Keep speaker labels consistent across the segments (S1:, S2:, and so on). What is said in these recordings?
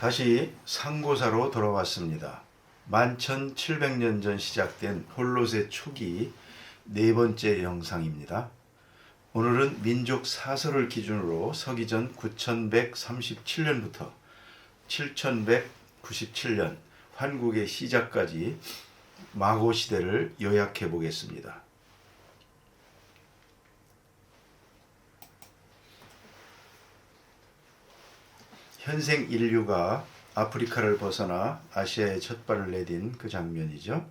S1: 다시 상고사로 돌아왔습니다. 11,700년 전 시작된 홀롯의 초기 네 번째 영상입니다. 오늘은 민족 사설을 기준으로 서기전 9137년부터 7197년 환국의 시작까지 마고 시대를 요약해 보겠습니다. 현생 인류가 아프리카를 벗어나 아시아에 첫 발을 내딘 그 장면이죠.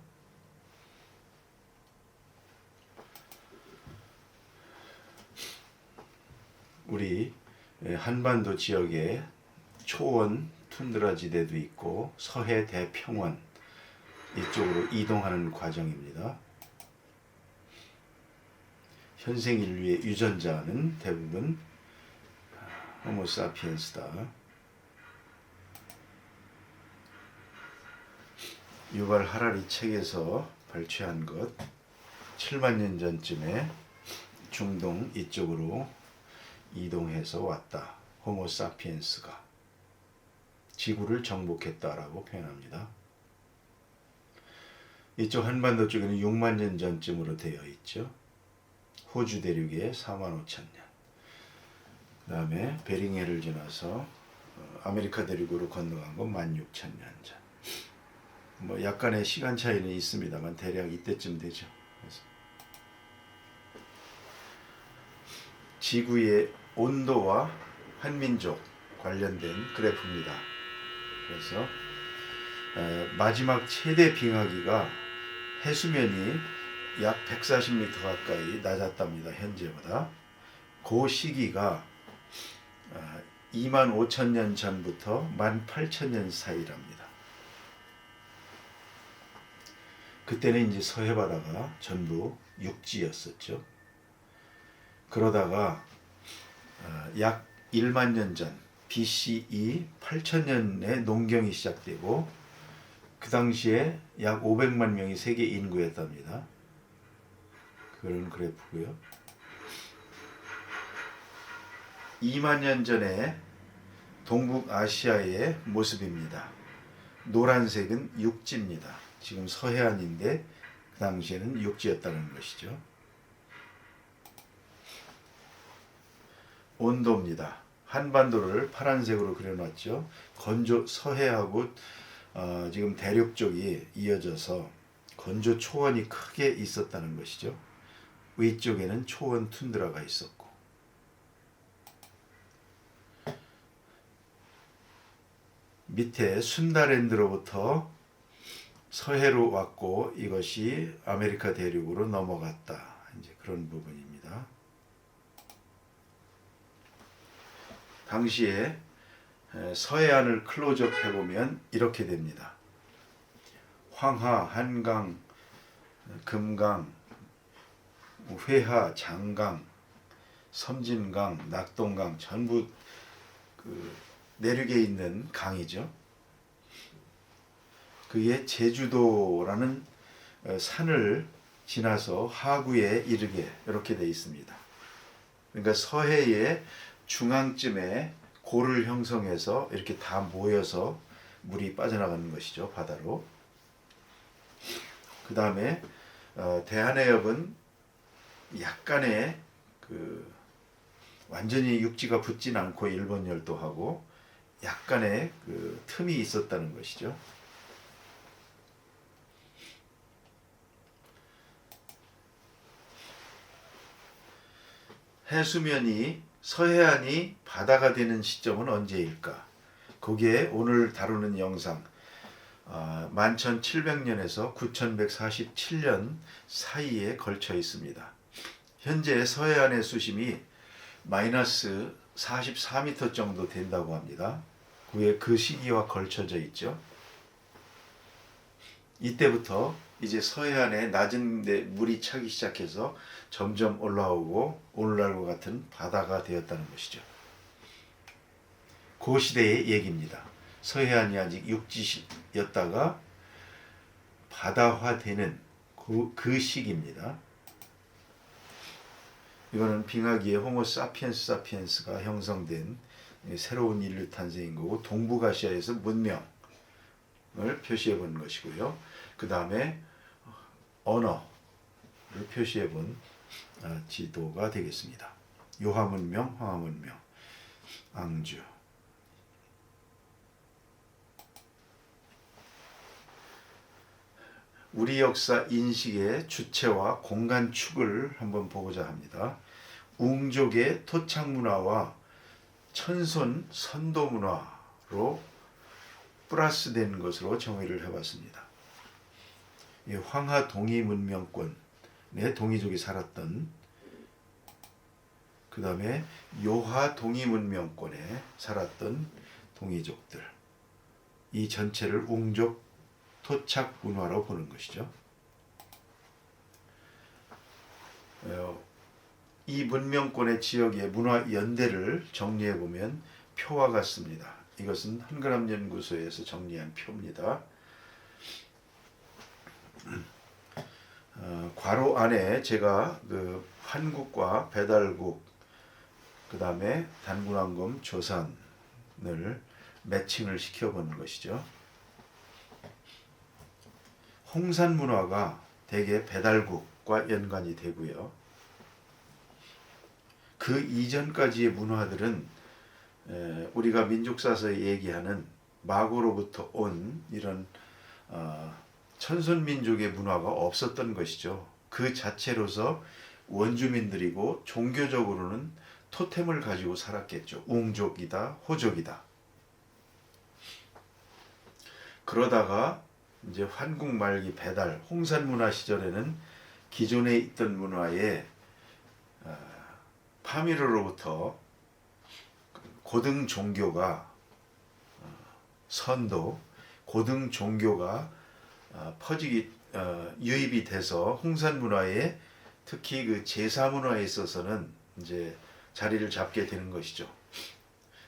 S1: 우리 한반도 지역에 초원 툰드라 지대도 있고 서해 대평원 이쪽으로 이동하는 과정입니다. 현생 인류의 유전자는 대부분 호모사피엔스다. 유발 하라리 책에서 발췌한 것 7만 년 전쯤에 중동 이쪽으로 이동해서 왔다. 호모사피엔스가 지구를 정복했다라고 표현합니다. 이쪽 한반도 쪽에는 6만 년 전쯤으로 되어 있죠. 호주 대륙에 4만 5천 년. 그 다음에 베링해를 지나서 아메리카 대륙으로 건너간 건 16,000년 전. 뭐 약간의 시간 차이는 있습니다만 대략 이때쯤 되죠. 그래서 지구의 온도와 한민족 관련된 그래프입니다. 그래서 마지막 최대 빙하기가 해수면이 약 140m 가까이 낮았답니다. 현재보다. 그 시기가 25,000년 전부터 18,000년 사이랍니다. 그때는 이제 서해 바다가 전부 육지였었죠. 그러다가 약 1만 년 전 BCE 8,000년에 농경이 시작되고 그 당시에 약 500만 명이 세계 인구였답니다. 그런 그래프고요. 2만 년 전에 동북아시아의 모습입니다. 노란색은 육지입니다. 지금 서해안인데 그 당시에는 육지였다는 것이죠. 온도입니다. 한반도를 파란색으로 그려놨죠. 건조 서해하고 지금 대륙 쪽이 이어져서 건조 초원이 크게 있었다는 것이죠. 위쪽에는 초원 툰드라가 있었고 밑에 순다랜드로부터 서해로 왔고 이것이 아메리카 대륙으로 넘어갔다. 이제 그런 부분입니다. 당시에 서해안을 클로즈업 해보면 이렇게 됩니다. 황하, 한강, 금강, 회하, 장강, 섬진강, 낙동강 전부 그 내륙에 있는 강이죠. 그게 제주도라는 산을 지나서 하구에 이르게 이렇게 되어 있습니다. 그러니까 서해의 중앙쯤에 고를 형성해서 이렇게 다 모여서 물이 빠져나가는 것이죠. 바다로. 그 다음에 대한해협은 약간의 완전히 육지가 붙진 않고 일본 열도하고 약간의 틈이 있었다는 것이죠. 해수면이 서해안이 바다가 되는 시점은 언제일까? 거기에 오늘 다루는 영상 11,700년에서 9,147년 사이에 걸쳐 있습니다. 현재 서해안의 수심이 마이너스 44m 정도 된다고 합니다. 그 시기와 걸쳐져 있죠. 이때부터 이제 서해안에 낮은 데 물이 차기 시작해서 점점 올라오고 오늘날과 같은 바다가 되었다는 것이죠. 그 시대의 얘기입니다. 서해안이 아직 육지였다가 바다화되는 그 시기입니다. 이거는 빙하기의 호모 사피엔스가 형성된 새로운 인류 탄생인 거고, 동북아시아에서 문명을 표시해 본 것이고요. 그 다음에 언어를 표시해 본 지도가 되겠습니다. 요하문명, 황하문명, 앙주. 우리 역사 인식의 주체와 공간축을 한번 보고자 합니다. 웅족의 토착문화와 천손 선도문화로 플러스된 것으로 정의를 해봤습니다. 황하 동이 문명권에 동이족이 살았던, 그 다음에 요하 동이 문명권에 살았던 동이족들, 이 전체를 웅족 토착 문화로 보는 것이죠. 이 문명권의 지역의 문화 연대를 정리해 보면 표와 같습니다. 이것은 한글암연구소에서 정리한 표입니다. 괄호 안에 제가 그 한국과 배달국, 그 다음에 단군왕금 조선을 매칭을 시켜보는 것이죠. 홍산 문화가 대개 배달국과 연관이 되고요. 그 이전까지의 문화들은 우리가 민족사서에 얘기하는 마고로부터 온 이런 천손민족의 문화가 없었던 것이죠. 그 자체로서 원주민들이고 종교적으로는 토템을 가지고 살았겠죠. 웅족이다, 호족이다. 그러다가 이제 환국 말기 배달, 홍산 문화 시절에는 기존에 있던 문화에 파미르로부터 고등 종교가 선도, 고등 종교가 퍼지기 유입이 돼서 홍산 문화에, 특히 그 제사 문화에 있어서는 이제 자리를 잡게 되는 것이죠.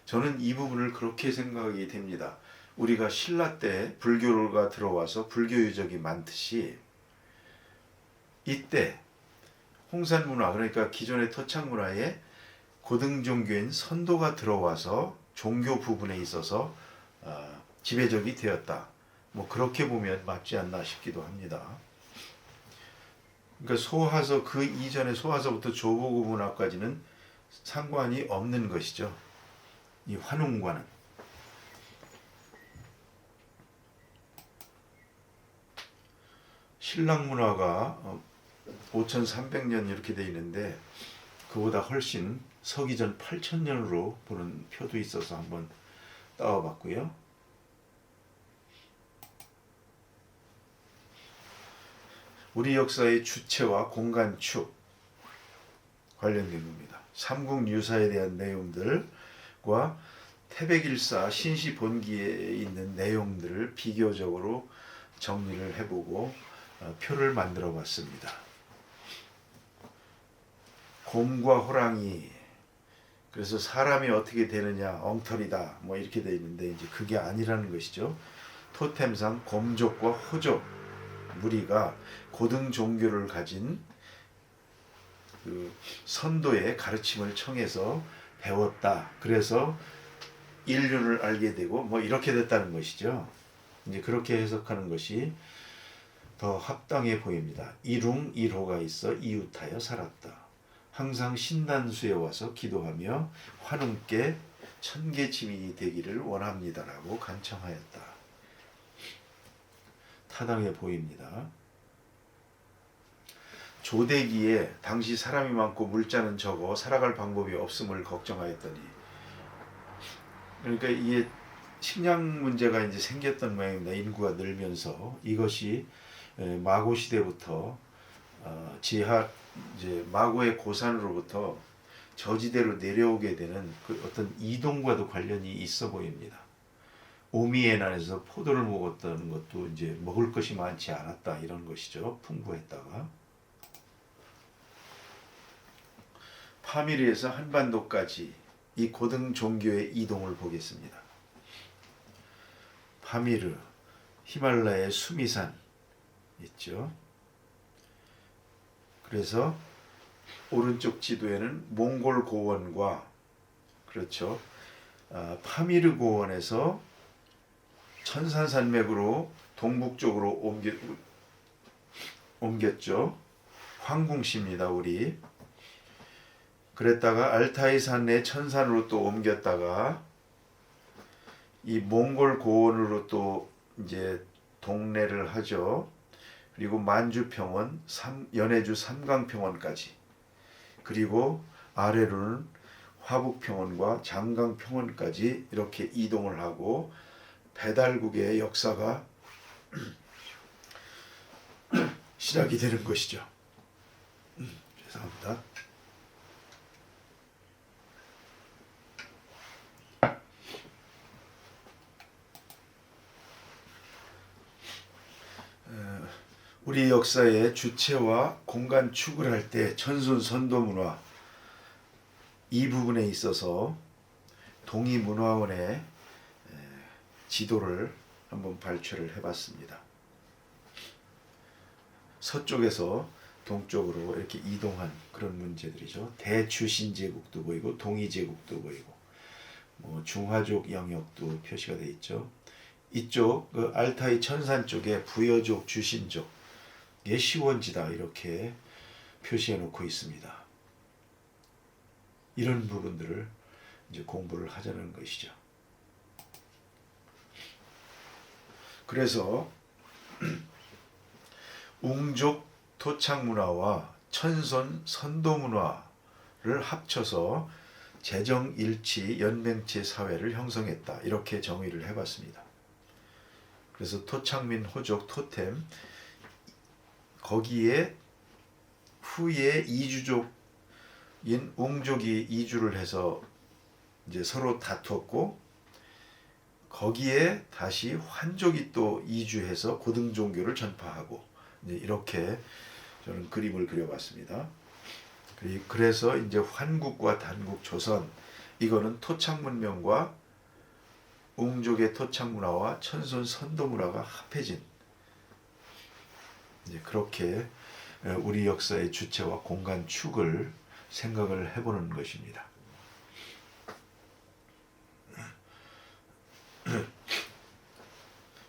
S1: 저는 이 부분을 그렇게 생각이 됩니다. 우리가 신라 때 불교가 들어와서 불교 유적이 많듯이 이때 홍산 문화, 그러니까 기존의 토착 문화에 고등 종교인 선도가 들어와서 종교 부분에 있어서 지배적이 되었다. 뭐 그렇게 보면 맞지 않나 싶기도 합니다. 그러니까 소화서, 그 이전의 소화서부터 조보고 문화까지는 상관이 없는 것이죠. 이 환웅과는. 신랑 문화가 5300년 이렇게 되어 있는데 그보다 훨씬 서기 전 8000년으로 보는 표도 있어서 한번 따와봤고요. 우리 역사의 주체와 공간축 관련된 겁니다. 삼국유사에 대한 내용들과 태백일사 신시본기에 있는 내용들을 비교적으로 정리를 해보고 표를 만들어 봤습니다. 곰과 호랑이, 그래서 사람이 어떻게 되느냐, 엉터리다, 뭐 이렇게 되어 있는데 이제 그게 아니라는 것이죠. 토템상 곰족과 호족 무리가 고등 종교를 가진 그 선도의 가르침을 청해서 배웠다. 그래서 인륜을 알게 되고 뭐 이렇게 됐다는 것이죠. 이제 그렇게 해석하는 것이 더 합당해 보입니다. 일웅일호가 있어 이웃하여 살았다. 항상 신단수에 와서 기도하며 환웅께 천계지민이 되기를 원합니다라고 간청하였다. 타당해 보입니다. 조대기에 당시 사람이 많고 물자는 적어 살아갈 방법이 없음을 걱정하였더니, 그러니까 이게 식량 문제가 이제 생겼던 모양입니다. 인구가 늘면서 이것이 마고 시대부터 이제 마고의 고산으로부터 저지대로 내려오게 되는 그 어떤 이동과도 관련이 있어 보입니다. 오미에난에서 포도를 먹었던 것도 이제 먹을 것이 많지 않았다 이런 것이죠. 풍부했다가 파미르에서 한반도까지 이 고등 종교의 이동을 보겠습니다. 파미르, 히말라야의 수미산 있죠. 그래서 오른쪽 지도에는 몽골 고원과, 그렇죠, 파미르 고원에서 천산산맥으로 동북쪽으로 옮겼죠. 황궁시입니다. 우리. 그랬다가 알타이 산내 천산으로 또 옮겼다가 이 몽골 고원으로 또 이제 동래를 하죠. 그리고 만주평원, 연해주 삼강평원까지. 그리고 아래로는 화북평원과 장강평원까지 이렇게 이동을 하고 배달국의 역사가 시작이 되는 것이죠. 죄송합니다. 우리 역사의 주체와 공간 축을 할 때 천손 선도문화 이 부분에 있어서 동의문화원의 지도를 한번 발췌를 해봤습니다. 서쪽에서 동쪽으로 이렇게 이동한 그런 문제들이죠. 대추신제국도 보이고 동이제국도 보이고 중화족 영역도 표시가 되어 있죠. 이쪽 그 알타이 천산 쪽에 부여족, 주신족, 시원지다 이렇게 표시해 놓고 있습니다. 이런 부분들을 이제 공부를 하자는 것이죠. 그래서 웅족 토착 문화와 천손 선도 문화를 합쳐서 재정일치 연맹체 사회를 형성했다. 이렇게 정의를 해봤습니다. 그래서 토착민 호족 토템 거기에 후에 이주족인 웅족이 이주를 해서 이제 서로 다투었고 거기에 다시 환족이 또 이주해서 고등 종교를 전파하고 이제 이렇게 저는 그림을 그려봤습니다. 그래서 이제 환국과 단국 조선 이거는 토착 문명과 웅족의 토착 문화와 천손 선도 문화가 합해진 이제 그렇게 우리 역사의 주체와 공간 축을 생각을 해보는 것입니다.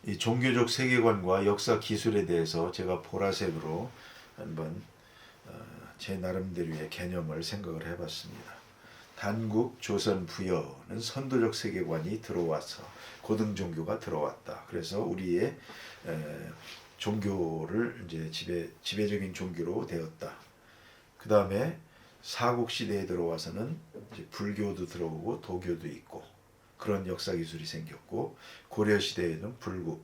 S1: 이 종교적 세계관과 역사 기술에 대해서 제가 보라색으로 한번 제 나름대로의 개념을 생각을 해봤습니다. 단국, 조선, 부여는 선도적 세계관이 들어와서 고등 종교가 들어왔다. 그래서 우리의 종교를 이제 지배적인 종교로 되었다. 그 다음에 사국 시대에 들어와서는 이제 불교도 들어오고 도교도 있고 그런 역사 기술이 생겼고 고려 시대에는 불교,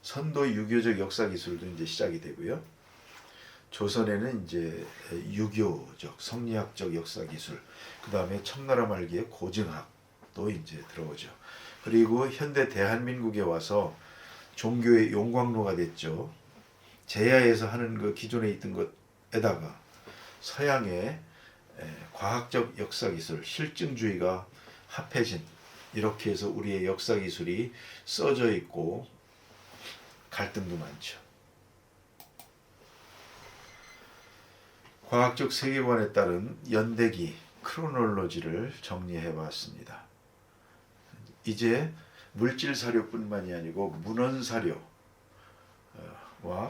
S1: 선도 유교적 역사 기술도 이제 시작이 되고요. 조선에는 이제 유교적, 성리학적 역사 기술, 그 다음에 청나라 말기에 고증학도 이제 들어오죠. 그리고 현대 대한민국에 와서 종교의 용광로가 됐죠. 제야에서 하는 그 기존에 있던 것에다가 서양의 과학적 역사 기술, 실증주의가 합해진 이렇게 해서 우리의 역사 기술이 써져 있고 갈등도 많죠. 과학적 세계관에 따른 연대기 크로놀로지를 정리해 봤습니다. 이제 물질 사료뿐만이 아니고 문헌 사료와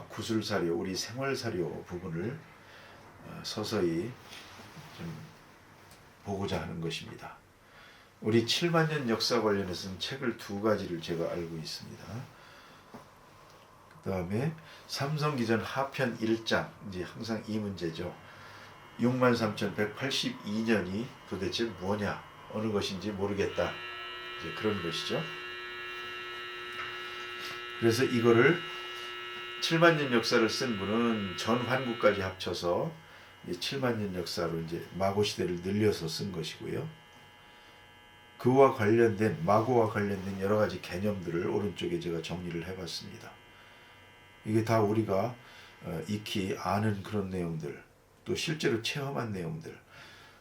S1: 구술 사료, 우리 생활 사료 부분을 서서히 좀 보고자 하는 것입니다. 우리 7만 년 역사 관련해서는 책을 2가지를 제가 알고 있습니다. 그 다음에 삼성기전 하편 1장, 이제 항상 이 문제죠. 63,182년이 도대체 뭐냐, 어느 것인지 모르겠다. 이제 그런 것이죠. 그래서 이거를 7만 년 역사를 쓴 분은 전 환국까지 합쳐서 7만 년 역사로 이제 마고 시대를 늘려서 쓴 것이고요. 그와 관련된 마고와 관련된 여러 가지 개념들을 오른쪽에 제가 정리를 해봤습니다. 이게 다 우리가 익히 아는 그런 내용들, 또 실제로 체험한 내용들,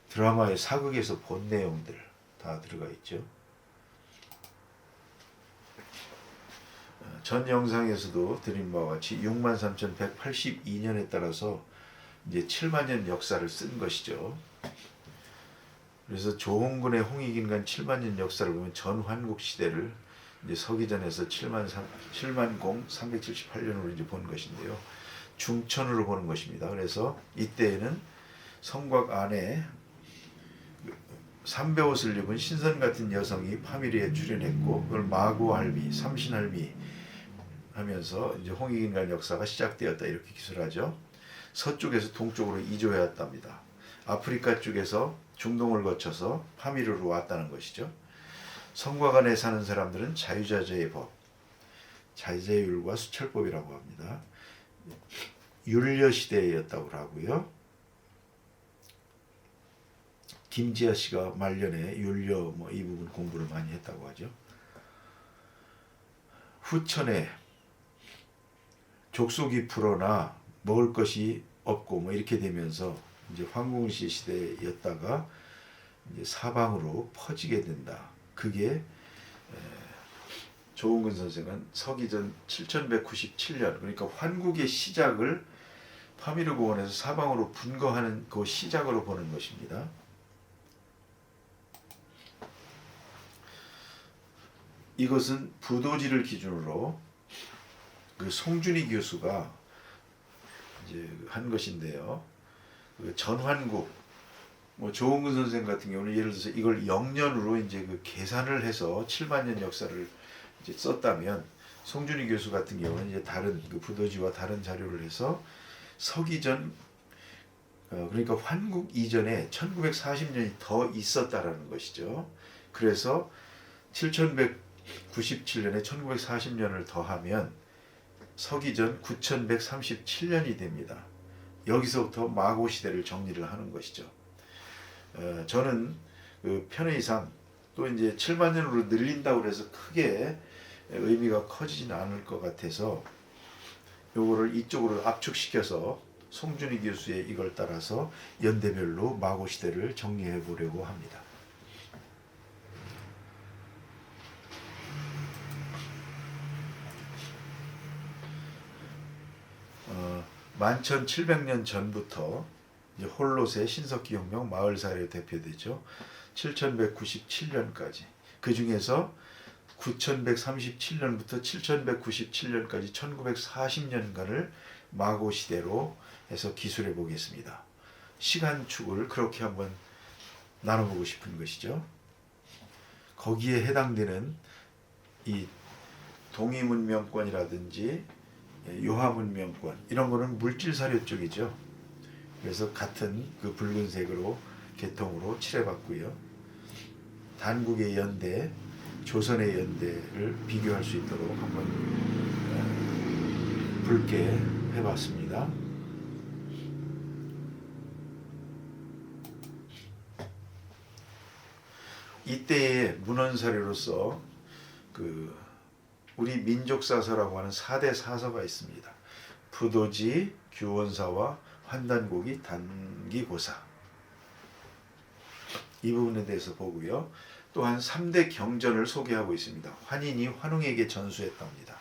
S1: 드라마의 사극에서 본 내용들 다 들어가 있죠. 전 영상에서도 드린 바와 같이 63,182년에 따라서 이제 7만 년 역사를 쓴 것이죠. 그래서 조홍근의 홍익인간 7만 년 역사를 보면 전환국 시대를 이제 서기전에서 7만 378년으로 이제 본 것인데요. 중천으로 보는 것입니다. 그래서 이때에는 성곽 안에 삼배옷을 입은 신선 같은 여성이 파미리에 출연했고 그걸 마구할미, 삼신할미 하면서 이제 홍익인간 역사가 시작되었다 이렇게 기술하죠. 서쪽에서 동쪽으로 이주해왔답니다. 아프리카 쪽에서 중동을 거쳐서 파미르로 왔다는 것이죠. 성곽 안에 사는 사람들은 자유자재의 법, 자재율과 수철법이라고 합니다. 율려 시대였다고 하고요. 김지아 씨가 말년에 율려 이 부분 공부를 많이 했다고 하죠. 후천에 족속이 불어나 먹을 것이 없고 이렇게 되면서 이제 황궁시 시대였다가 이제 사방으로 퍼지게 된다. 그게 조홍근 선생은 서기전 7197년 그러니까 환국의 시작을 파미르 고원에서 사방으로 분거하는 그 시작으로 보는 것입니다. 이것은 부도지를 기준으로 그 송준희 교수가 이제 한 것인데요. 그 전환국 조홍근 선생 같은 경우는 예를 들어서 이걸 0년으로 이제 그 계산을 해서 7만 년 역사를 이제 썼다면 송준희 교수 같은 경우는 이제 다른 그 부도지와 다른 자료를 해서 서기전 그러니까 환국 이전에 1940년이 더 있었다라는 것이죠. 그래서 7197년에 1940년을 더하면 서기전 9137년이 됩니다. 여기서부터 마고 시대를 정리를 하는 것이죠. 저는 그 편의상 또 이제 7만 년으로 늘린다고 해서 크게 의미가 커지진 않을 것 같아서 요거를 이쪽으로 압축시켜서 송준희 교수의 이걸 따라서 연대별로 마고 시대를 정리해 보려고 합니다. 만 1700년 전부터 이제 홀롯의 신석기혁명 마을사례 대표되죠. 7197년까지 그 중에서 9137년부터 7197년까지 1940년간을 마고 시대로 해서 기술해 보겠습니다. 시간축을 그렇게 한번 나눠보고 싶은 것이죠. 거기에 해당되는 이 동이문명권이라든지 요하문명권 이런 거는 물질사료 쪽이죠. 그래서 같은 그 붉은색으로 계통으로 칠해봤고요. 단국의 연대, 조선의 연대를 비교할 수 있도록 한번 붉게 해봤습니다. 이때의 문헌사료로서 그 우리 민족사서라고 하는 4대 사서가 있습니다. 부도지, 규원사와 환단고기, 단기고사 이 부분에 대해서 보고요. 또한 3대 경전을 소개하고 있습니다. 환인이 환웅에게 전수했답니다.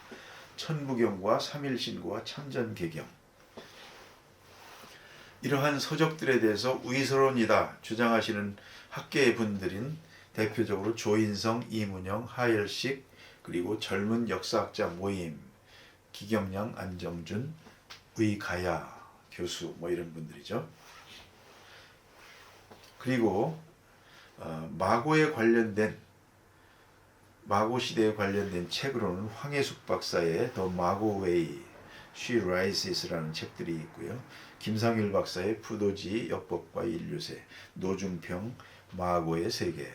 S1: 천부경과 삼일신고와 참전개경 이러한 서적들에 대해서 위설론이다 주장하시는 학계의 분들인 대표적으로 조인성, 이문영, 하열식 그리고 젊은 역사학자 모임 기경량, 안정준, 의가야 교수 이런 분들이죠. 그리고 마고에 관련된 마고 시대에 관련된 책으로는 황해숙 박사의 The Mago Way, She Rises라는 책들이 있고요. 김상일 박사의 부도지 역법과 인류세, 노중평 마고의 세계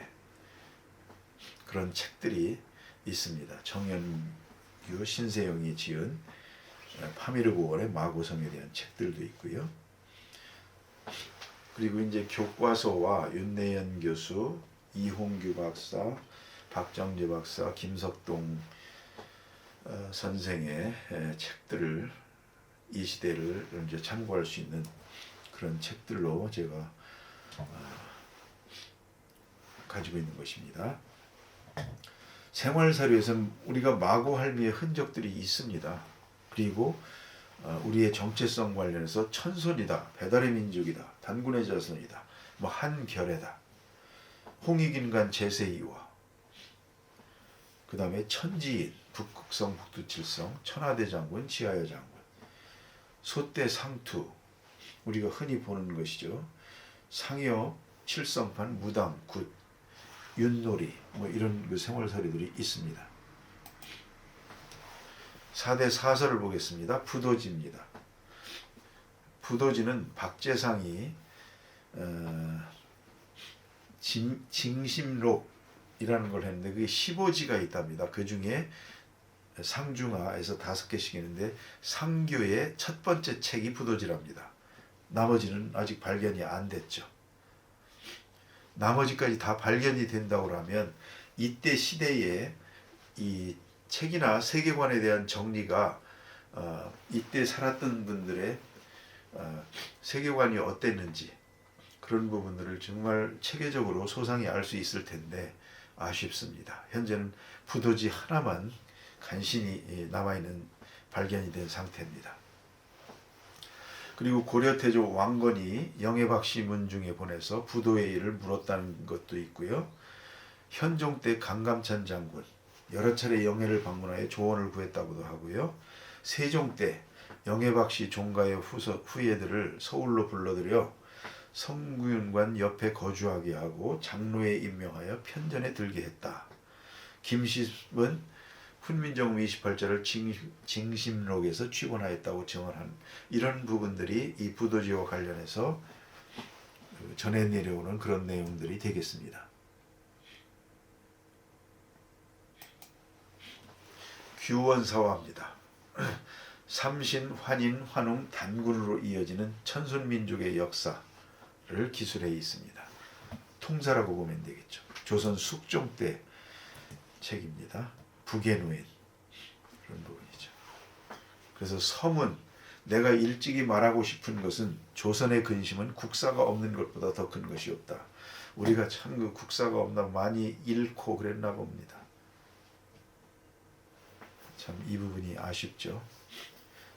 S1: 그런 책들이 있습니다. 정연규, 신세영이 지은 파미르 고원의 마고성에 대한 책들도 있고요. 그리고 이제 교과서와 윤내연 교수, 이홍규 박사, 박정재 박사, 김석동 선생의 책들을 이 시대를 이제 참고할 수 있는 그런 책들로 제가 가지고 있는 것입니다. 생활사료에서는 우리가 마고 할미의 흔적들이 있습니다. 그리고 우리의 정체성 관련해서 천손이다, 배달의 민족이다, 단군의 자손이다, 한결애다 홍익인간 제세이와 그 다음에 천지인 북극성 북두칠성 천하대장군 지하여장군 소대 상투 우리가 흔히 보는 것이죠. 상여 칠성판 무당 굿 윷놀이 뭐 이런 그 생활서리들이 있습니다. 4대 사설을 보겠습니다. 부도지입니다. 부도지는 박재상이 징심록이라는 걸 했는데 그게 15지가 있답니다. 그 중에 상중하에서 5개씩 있는데 상규의 첫 번째 책이 부도지랍니다. 나머지는 아직 발견이 안 됐죠. 나머지까지 다 발견이 된다고 하면 이때 시대에 이 책이나 세계관에 대한 정리가 이때 살았던 분들의 세계관이 어땠는지 그런 부분들을 정말 체계적으로 소상히 알 수 있을 텐데 아쉽습니다. 현재는 부도지 하나만 간신히 남아있는 발견이 된 상태입니다. 그리고 고려태조 왕건이 영해박씨 문중에 보내서 부도의 일을 물었다는 것도 있고요. 현종 때 강감찬 장군 여러 차례 영해를 방문하여 조언을 구했다고도 하고요. 세종 때 영해박씨 종가의 후예들을 서울로 불러들여 성균관 옆에 거주하게 하고 장로에 임명하여 편전에 들게 했다. 김십은 훈민정음 28자를 징심록에서 취본하였다고 증언한 이런 부분들이 이 부도지와 관련해서 전해 내려오는 그런 내용들이 되겠습니다. 규원사화입니다. 삼신, 환인, 환웅, 단군으로 이어지는 천순민족의 역사를 기술해 있습니다. 통사라고 보면 되겠죠. 조선 숙종 때 책입니다. 북에노인 그런 부분이죠. 그래서 서문 내가 일찍이 말하고 싶은 것은 조선의 근심은 국사가 없는 것보다 더 큰 것이 없다. 우리가 참 그 국사가 없나 많이 잃고 그랬나 봅니다. 참 이 부분이 아쉽죠.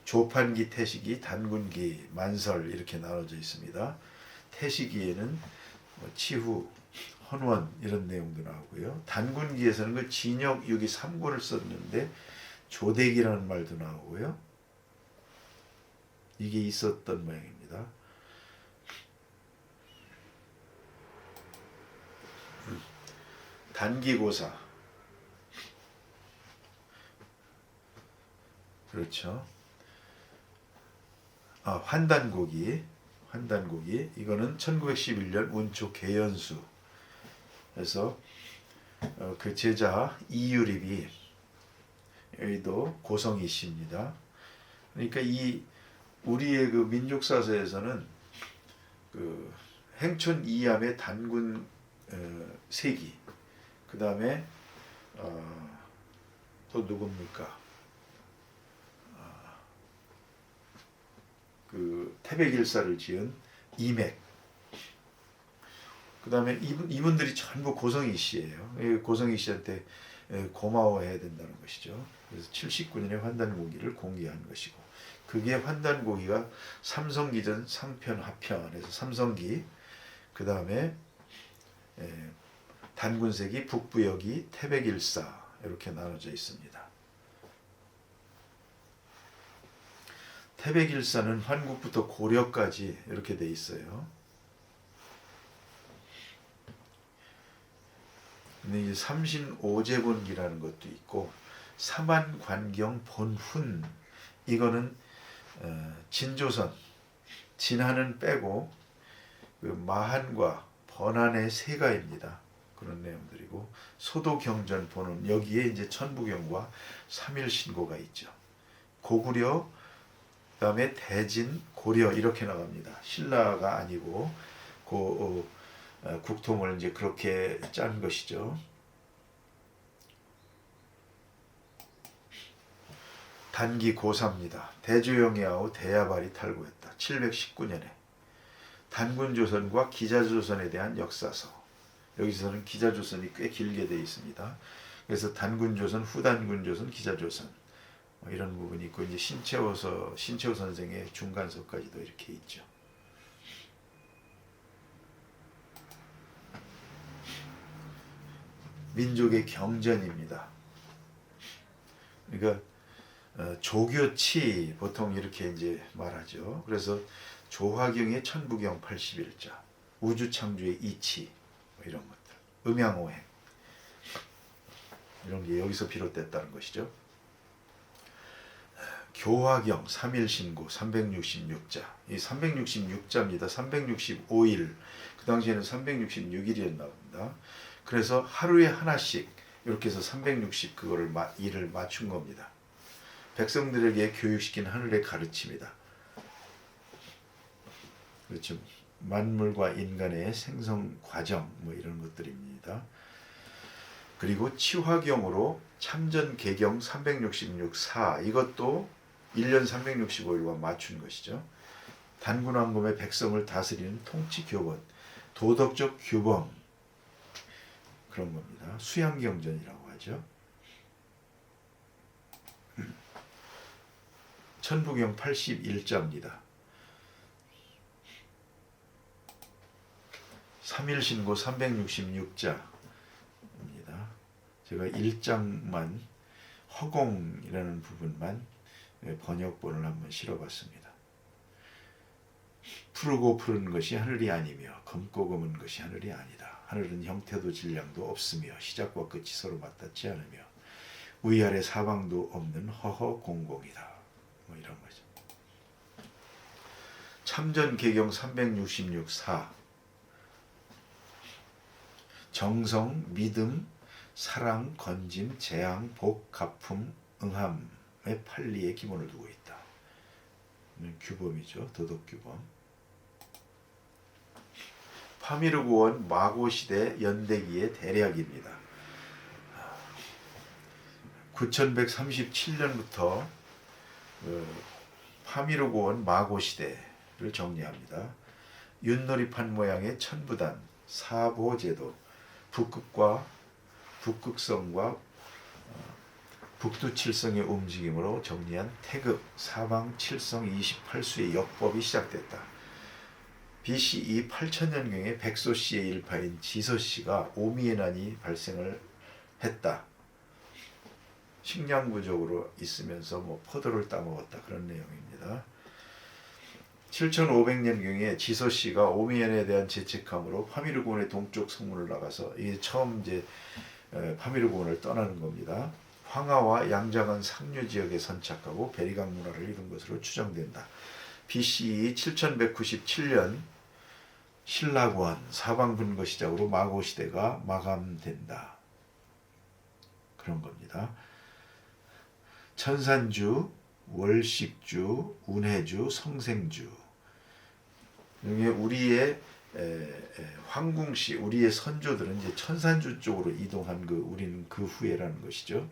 S1: 조판기, 태시기, 단군기, 만설 이렇게 나눠져 있습니다. 태시기에는 치후, 헌원 이런 내용도 나오고요. 단군기에서는 그 진역 6기 3구를 썼는데 조대기라는 말도 나오고요. 이게 있었던 모양입니다. 단기고사 그렇죠. 환단고기 이거는 1911년 운초 개연수 그래서 그 제자 이유립이 여기도 고성이 씨입니다. 그러니까 이 우리의 그 민족사서에서는 그 행촌 이암의 단군 세기 그 다음에 또 누굽니까? 그 태백일사를 지은 이맥 그 다음에 이분들이 전부 고성이 씨예요. 고성이 씨한테 고마워해야 된다는 것이죠. 그래서 79년에 환단고기를 공개한 것이고 그게 환단고기가 삼성기전 상편 하편에서 삼성기 그 다음에 단군세기 북부여기 태백일사 이렇게 나눠져 있습니다. 태백일사는 환국부터 고려까지 이렇게 돼 있어요. 근데 이제 삼신오제본기라는 것도 있고 사만관경 본훈 이거는 진조선 진한은 빼고 그 마한과 번안의 세가입니다. 그런 내용들이고 소도경전 본훈 여기에 이제 천부경과 삼일신고가 있죠. 고구려 그다음에 대진 고려 이렇게 나갑니다. 신라가 아니고 국통을 이제 그렇게 짠 것이죠. 단기 고사입니다. 대조영야후 대야발이 탈고했다. 719년에 단군조선과 기자조선에 대한 역사서. 여기서는 기자조선이 꽤 길게 되어 있습니다. 그래서 단군조선, 후단군조선, 기자조선 이런 부분이 있고 이제 신채호 선생의 중간서까지도 이렇게 있죠. 민족의 경전입니다. 그러니까 조교치 보통 이렇게 이제 말하죠. 그래서 조화경의 천부경 81자, 우주창조의 이치 뭐 이런 것들, 음양오행 이런 게 여기서 비롯됐다는 것이죠. 교화경 3일신고 366자, 이 366자입니다. 365일, 그 당시에는 366일이었나 봅니다. 그래서 하루에 하나씩 이렇게 해서 360 그거를 일을 맞춘 겁니다. 백성들에게 교육시킨 하늘의 가르침이다. 그렇죠. 만물과 인간의 생성 과정 뭐 이런 것들입니다. 그리고 치화경으로 참전 개경 366사, 이것도 1년 365일과 맞춘 것이죠. 단군왕금의 백성을 다스리는 통치 교본, 도덕적 규범 그런 겁니다. 수양경전이라고 하죠. 천부경 81자입니다. 3일신고 366자입니다. 제가 1장만 허공이라는 부분만 번역본을 한번 실어봤습니다. 푸르고 푸른 것이 하늘이 아니며 검고 검은 것이 하늘이 아니다. 하늘은 형태도 질량도 없으며 시작과 끝이 서로 맞닿지 않으며 위아래 사방도 없는 허허 공공이다. 뭐 이런 거죠. 참전개경 366사, 정성, 믿음, 사랑, 건짐, 재앙, 복, 가품, 응함의 판리의 기본을 두고 있다. 규범이죠. 도덕규범. 파미르고원 마고시대 연대기의 대략입니다. 9137년부터 파미르고원 마고시대를 정리합니다. 윷놀이판 모양의 천부단, 사보제도, 북극성과 북두칠성의 움직임으로 정리한 태극, 사방, 칠성 28수의 역법이 시작됐다. BCE 8000년경에 백소씨의 일파인 지서씨가 오미에난이 발생을 했다. 식량부족으로 있으면서 포도를 따먹었다. 그런 내용입니다. 7500년경에 지서씨가 오미엔에 대한 죄책함으로 파미르고원의 동쪽 성문을 나가서 이게 처음 이제 파미르고원을 떠나는 겁니다. 황하와 양자간 상류 지역에 선착하고 베리강 문화를 이룬 것으로 추정된다. BCE 7197년 신라권 사방분거 시작으로 마고시대가 마감된다. 그런 겁니다. 천산주, 월식주, 운해주, 성생주. 이게 우리의 황궁시, 우리의 선조들은 이제 천산주 쪽으로 이동한 우리는 그 후에라는 것이죠.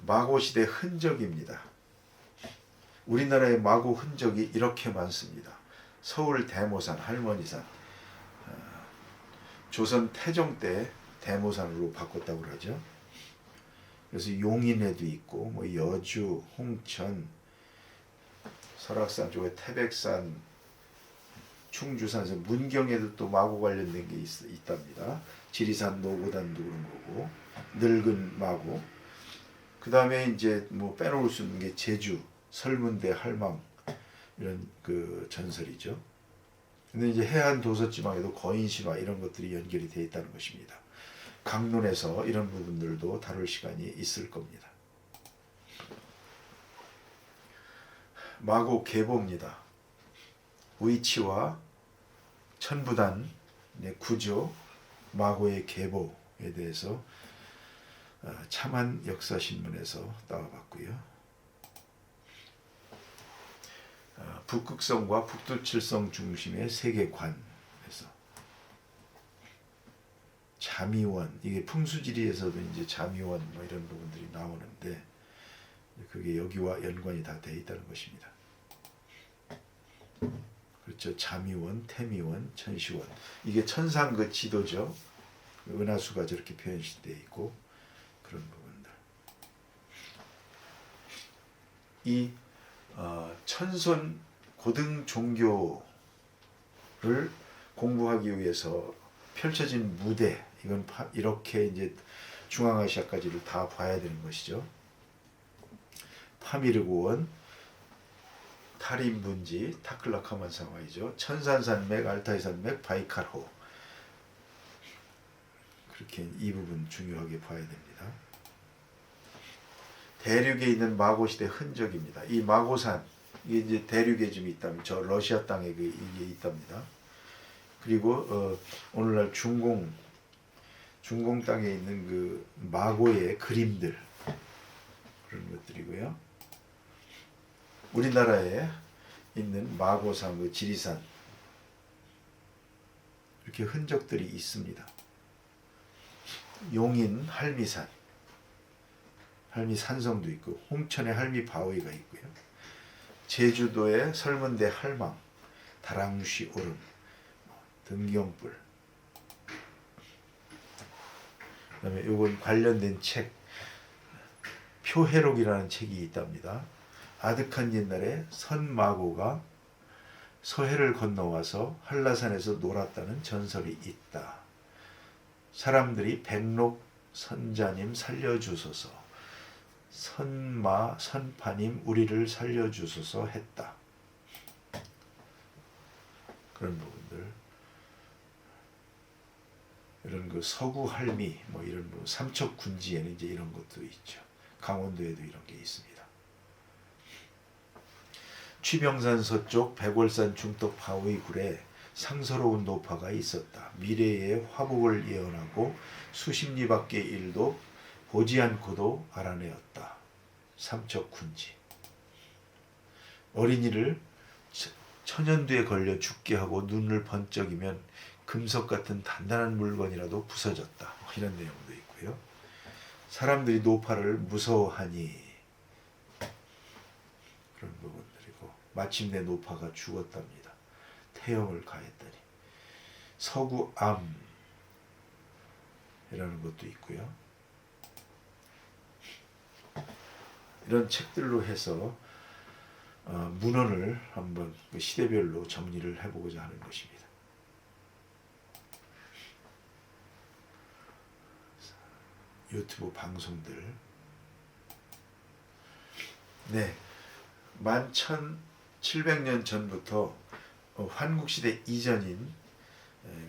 S1: 마고시대 흔적입니다. 우리나라의 마고 흔적이 이렇게 많습니다. 서울 대모산, 할머니산, 조선 태종 때 대모산으로 바꿨다고 그러죠. 그래서 용인에도 있고, 여주, 홍천, 설악산 쪽에 태백산, 충주산에서 문경에도 또 마고 관련된 게 있답니다. 지리산 노고단도 그런 거고, 늙은 마고. 그 다음에 이제 빼놓을 수 있는 게 제주, 설문대, 할망 이런 그 전설이죠. 근데 이제 해안 도서지방에도 거인신화 이런 것들이 연결이 되어 있다는 것입니다. 강론에서 이런 부분들도 다룰 시간이 있을 겁니다. 마고 계보입니다. 위치와 천부단 구조, 마고의 계보에 대해서 참한 역사신문에서 따와봤고요. 북극성과 북두칠성 중심의 세계관에서 자미원, 이게 풍수지리에서도 이제 자미원 이런 부분들이 나오는데 그게 여기와 연관이 다 되어 있다는 것입니다. 그렇죠. 자미원, 태미원, 천시원. 이게 천상 그 지도죠. 은하수가 저렇게 표현되어 있고 그런 부분들. 이 천손 고등 종교를 공부하기 위해서 펼쳐진 무대, 이건 이렇게 이제 중앙아시아까지를 다 봐야 되는 것이죠. 파미르고원, 타림분지, 타클라카만 상하이죠. 천산산맥, 알타이산맥, 바이칼호. 그렇게 이 부분 중요하게 봐야 됩니다. 대륙에 있는 마고 시대 흔적입니다. 이 마고산, 이게 이제 대륙에 좀 있다면 저 러시아 땅에 이게 있답니다. 그리고 오늘날 중공 땅에 있는 그 마고의 그림들, 그런 것들이고요. 우리나라에 있는 마고산, 그 지리산, 이렇게 흔적들이 있습니다. 용인 할미산, 할미산성도 있고, 홍천의 할미바위가 있고요. 제주도의 설문대 할망, 다랑쉬 오름, 등경불. 그다음에 요건 관련된 책, 표해록이라는 책이 있답니다. 아득한 옛날에 선마고가 서해를 건너와서 한라산에서 놀았다는 전설이 있다. 사람들이 백록 선자님 살려주소서, 선마 선파님 우리를 살려주소서 했다. 그런 부분들, 이런 그 서구 할미, 뭐 이런 뭐 삼척군지에는 이제 이런 것도 있죠. 강원도에도 이런 게 있습니다. 취병산 서쪽 백월산 중턱 바위굴에 상서로운 노파가 있었다. 미래의 화복을 예언하고 수십 리 밖의 일도 보지 않고도 알아내었다. 삼척군지. 어린이를 천연두에 걸려 죽게 하고 눈을 번쩍이면 금속 같은 단단한 물건이라도 부서졌다. 이런 내용도 있고요. 사람들이 노파를 무서워하니, 그런 부분들이고, 마침내 노파가 죽었답니다. 태형을 가했더니. 서구암이라는 것도 있고요. 이런 책들로 해서 문헌을 한번 시대별로 정리를 해보고자 하는 것입니다. 유튜브 방송들. 네, 11,700년 전부터 환국시대 이전인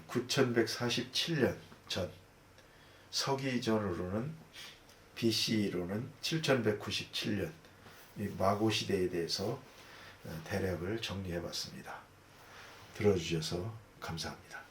S1: 9147년 전, 서기전으로는 BC로는 7197년 마고시대에 대해서 대략을 정리해봤습니다. 들어주셔서 감사합니다.